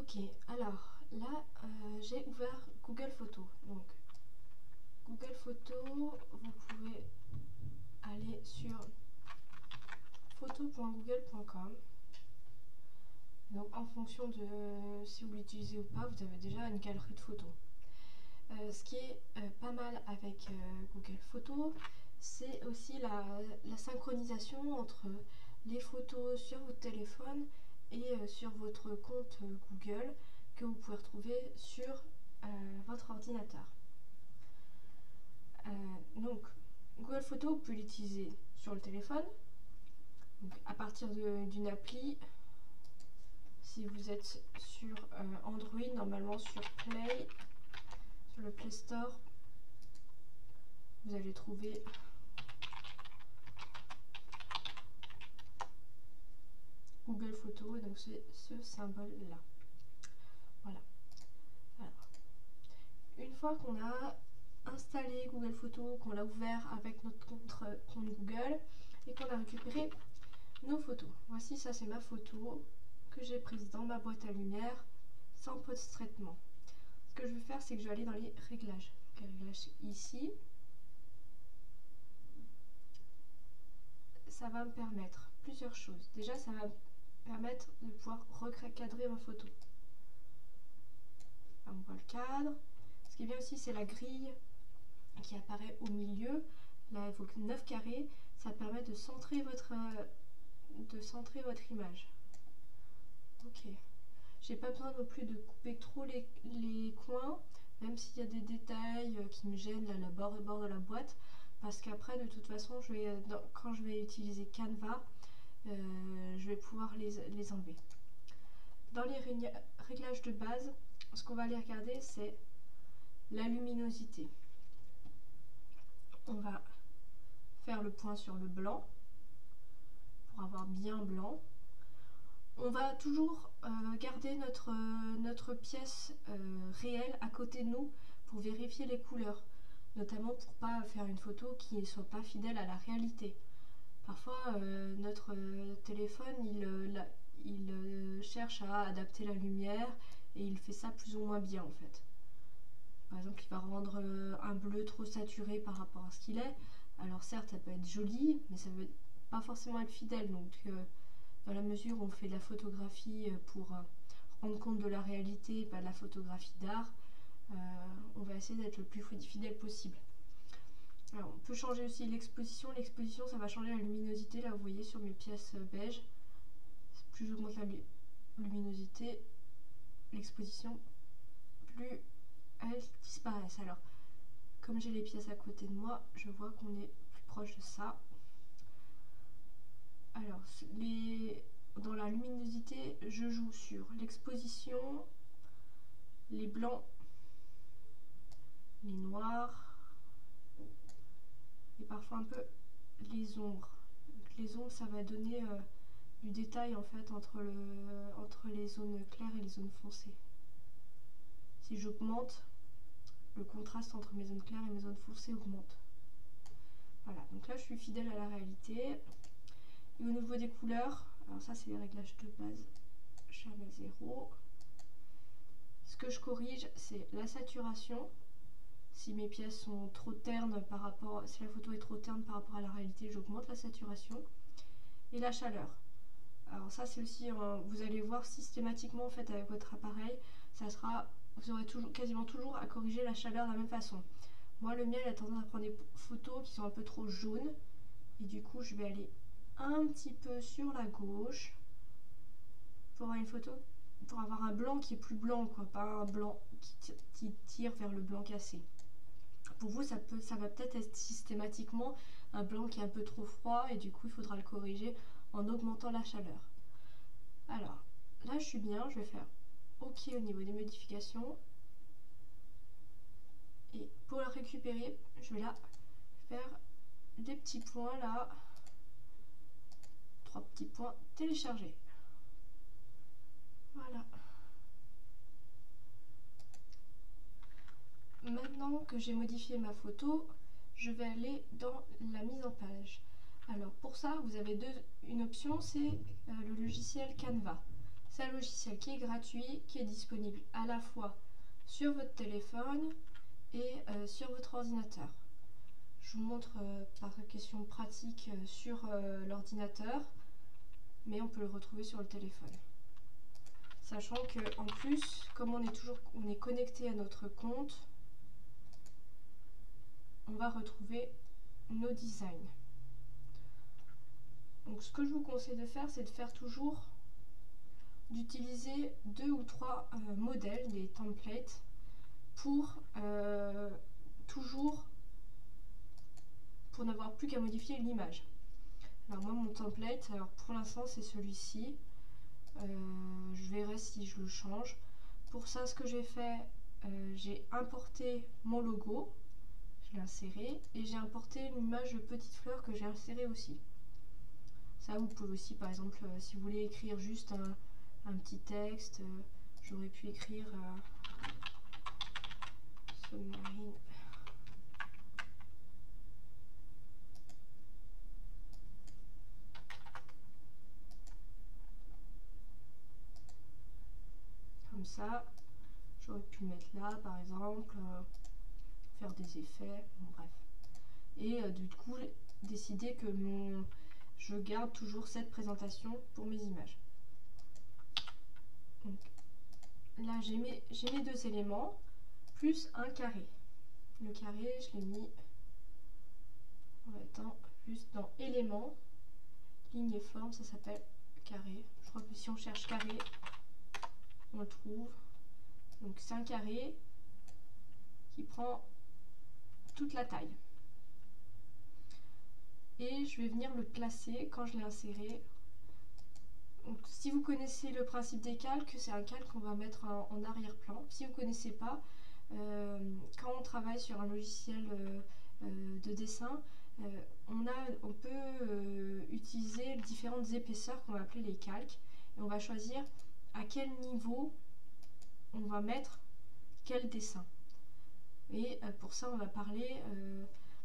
Ok, alors là j'ai ouvert Google Photos. Donc Google Photos, vous pouvez aller sur photo.google.com. Donc en fonction de si vous l'utilisez ou pas, vous avez déjà une galerie de photos. Ce qui est pas mal avec Google Photos, c'est aussi la synchronisation entre les photos sur votre téléphone et sur votre compte Google que vous pouvez retrouver sur votre ordinateur. Donc Google Photos, vous pouvez l'utiliser sur le téléphone, donc à partir d'une appli. Si vous êtes sur Android, normalement sur le Play Store, vous allez trouver Google Photos, donc c'est ce symbole là. Voilà. Alors, une fois qu'on a installé Google Photos, qu'on l'a ouvert avec notre compte Google et qu'on a récupéré nos photos. Voici, ça c'est ma photo que j'ai prise dans ma boîte à lumière sans post-traitement. Ce que je vais faire, c'est que je vais aller dans les réglages. Les réglages ici. Ça va me permettre plusieurs choses. Déjà, ça va me permettre de pouvoir recadrer ma photo. Là, on voit le cadre. Ce qui est bien aussi, c'est la grille qui apparaît au milieu. Là, il faut que 9 carrés. Ça permet de centrer votre image. Ok. J'ai pas besoin non plus de couper trop les coins, même s'il y a des détails qui me gênent, là, le bord de la boîte, parce qu'après, de toute façon, quand je vais utiliser Canva, je vais pouvoir les enlever. Dans les réglages de base, ce qu'on va aller regarder, c'est la luminosité. On va faire le point sur le blanc, pour avoir bien blanc. On va toujours garder notre pièce réelle à côté de nous pour vérifier les couleurs, notamment pour pas faire une photo qui ne soit pas fidèle à la réalité. Parfois notre téléphone il cherche à adapter la lumière et il fait ça plus ou moins bien en fait. Par exemple, il va rendre un bleu trop saturé par rapport à ce qu'il est. Alors certes, ça peut être joli, mais ça ne veut pas forcément être fidèle. Donc dans la mesure où on fait de la photographie pour rendre compte de la réalité, pas de la photographie d'art, on va essayer d'être le plus fidèle possible. Alors, on peut changer aussi l'exposition. L'exposition, ça va changer la luminosité. Là, vous voyez sur mes pièces beige, plus j'augmente la luminosité, l'exposition, plus elles disparaissent. Alors, comme j'ai les pièces à côté de moi, je vois qu'on est plus proche de ça. Alors, dans la luminosité, je joue sur l'exposition, les blancs, les noirs et parfois un peu les ombres. Donc, les ombres, ça va donner du détail en fait entre les zones claires et les zones foncées. Si j'augmente, le contraste entre mes zones claires et mes zones foncées augmente. Voilà, donc là je suis fidèle à la réalité. Et au niveau des couleurs, alors ça c'est les réglages de base, je mets 0. Ce que je corrige, c'est la saturation. Si mes pièces sont trop ternes si la photo est trop terne par rapport à la réalité, j'augmente la saturation. Et la chaleur. Alors ça c'est aussi, vous allez voir systématiquement en fait avec votre appareil, vous aurez quasiment toujours à corriger la chaleur de la même façon. Moi le mien il a tendance à prendre des photos qui sont un peu trop jaunes, et du coup je vais aller un petit peu sur la gauche pour avoir une photo, pour avoir un blanc qui est plus blanc, quoi, pas un blanc qui tire vers le blanc cassé. Pour vous, ça va peut-être être systématiquement un blanc qui est un peu trop froid et du coup il faudra le corriger en augmentant la chaleur. Alors là je suis bien, je vais faire OK au niveau des modifications. Et pour la récupérer, je vais là faire des petits points là. 3 petits points, télécharger. Voilà. Maintenant que j'ai modifié ma photo, je vais aller dans la mise en page. Alors pour ça, vous avez une option, c'est le logiciel Canva. C'est un logiciel qui est gratuit, qui est disponible à la fois sur votre téléphone et sur votre ordinateur. Je vous montre par question pratique sur l'ordinateur, mais on peut le retrouver sur le téléphone. Sachant que en plus, comme on est connecté à notre compte, on va retrouver nos designs. Donc ce que je vous conseille de faire, c'est de faire toujours d'utiliser 2 ou 3 modèles, des templates, pour n'avoir plus qu'à modifier l'image. Alors moi mon template, alors pour l'instant c'est celui-ci. Je verrai si je le change. Pour ça, ce que j'ai fait, j'ai importé mon logo, je l'ai inséré, et j'ai importé l'image de petite fleur que j'ai insérée aussi. Ça, vous pouvez aussi, par exemple, si vous voulez écrire juste un petit texte, j'aurais pu écrire submarine. Comme ça, j'aurais pu le mettre là, par exemple, faire des effets, bon, bref. Et du coup, décider que je garde toujours cette présentation pour mes images. Donc, là, j'ai mes 2 éléments, plus un carré. Le carré, je l'ai mis en étant juste dans éléments, ligne et forme, ça s'appelle carré. Je crois que si on cherche carré, on le trouve. Donc c'est un carré qui prend toute la taille. Et je vais venir le placer quand je l'ai inséré. Donc, si vous connaissez le principe des calques, c'est un calque qu'on va mettre en arrière-plan. Si vous ne connaissez pas, quand on travaille sur un logiciel de dessin, on peut utiliser différentes épaisseurs qu'on va appeler les calques. Et on va choisir à quel niveau on va mettre quel dessin. Et pour ça, on va parler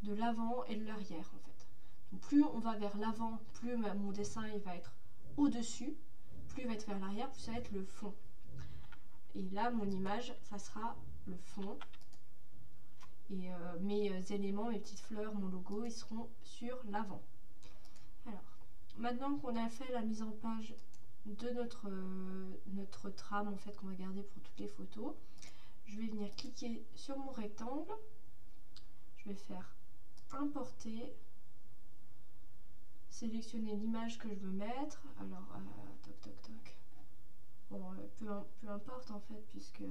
de l'avant et de l'arrière en fait. Donc, plus on va vers l'avant, plus mon dessin il va être au-dessus, plus il va être vers l'arrière, plus ça va être le fond. Et là, mon image, ça sera le fond. Et mes éléments, mes petites fleurs, mon logo, ils seront sur l'avant. Alors, maintenant qu'on a fait la mise en page de notre trame en fait qu'on va garder pour toutes les photos, je vais venir cliquer sur mon rectangle. Je vais faire importer, sélectionner l'image que je veux mettre. Alors, toc toc toc. Bon, peu importe en fait, puisque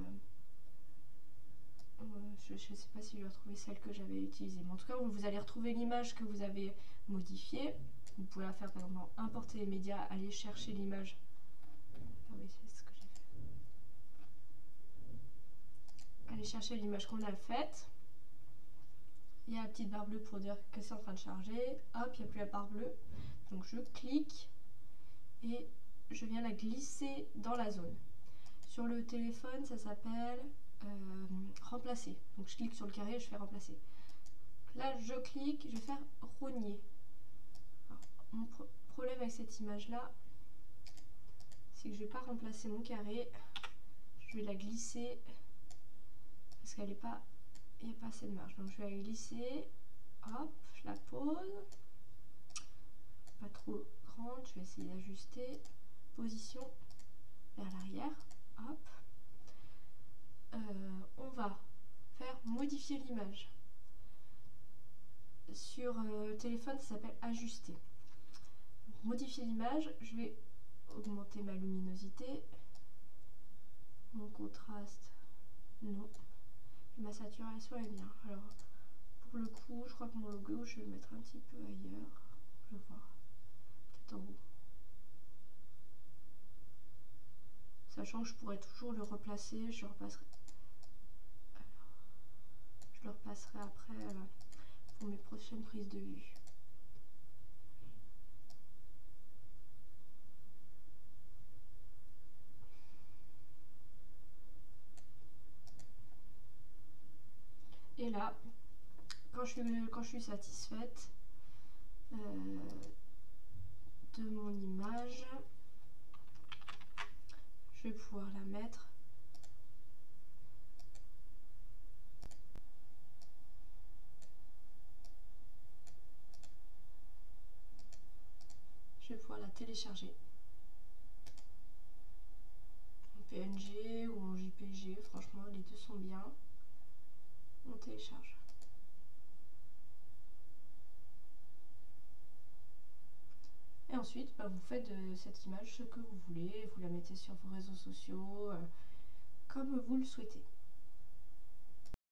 je ne sais pas si je vais retrouver celle que j'avais utilisée. Mais en tout cas, vous allez retrouver l'image que vous avez modifiée. Vous pouvez la faire par exemple dans importer les médias, aller chercher l'image. Ah oui, c'est ce que j'ai fait. Aller chercher l'image qu'on a faite. Il y a la petite barre bleue pour dire que c'est en train de charger. Hop, il n'y a plus la barre bleue. Donc je clique et je viens la glisser dans la zone. Sur le téléphone, ça s'appelle remplacer. Donc je clique sur le carré et je fais remplacer. Là, je clique, je vais faire rogner. Alors, mon problème avec cette image-là, c'est que je ne vais pas remplacer mon carré. Je vais la glisser parce qu'elle n'est pas... il n'y a pas assez de marge. Donc je vais la glisser. Hop, je la pose. Pas trop grande, je vais essayer d'ajuster. Position vers l'arrière. Hop. On va faire modifier l'image. Sur téléphone, ça s'appelle ajuster. Donc, modifier l'image, je vais augmenter ma luminosité. Mon contraste, non. Ma saturation est bien. Alors, pour le coup, je crois que mon logo, je vais le mettre un petit peu ailleurs. Je vais voir. Peut-être en haut. Sachant que je pourrais toujours le replacer, je le repasserai. Alors, je le repasserai après pour mes prochaines prises de vue. Et là, quand je suis satisfaite de mon image, je vais pouvoir la mettre. Je vais pouvoir la télécharger en PNG ou en JPG, franchement les deux sont bien. On télécharge. Et ensuite, vous faites de cette image ce que vous voulez, vous la mettez sur vos réseaux sociaux, comme vous le souhaitez.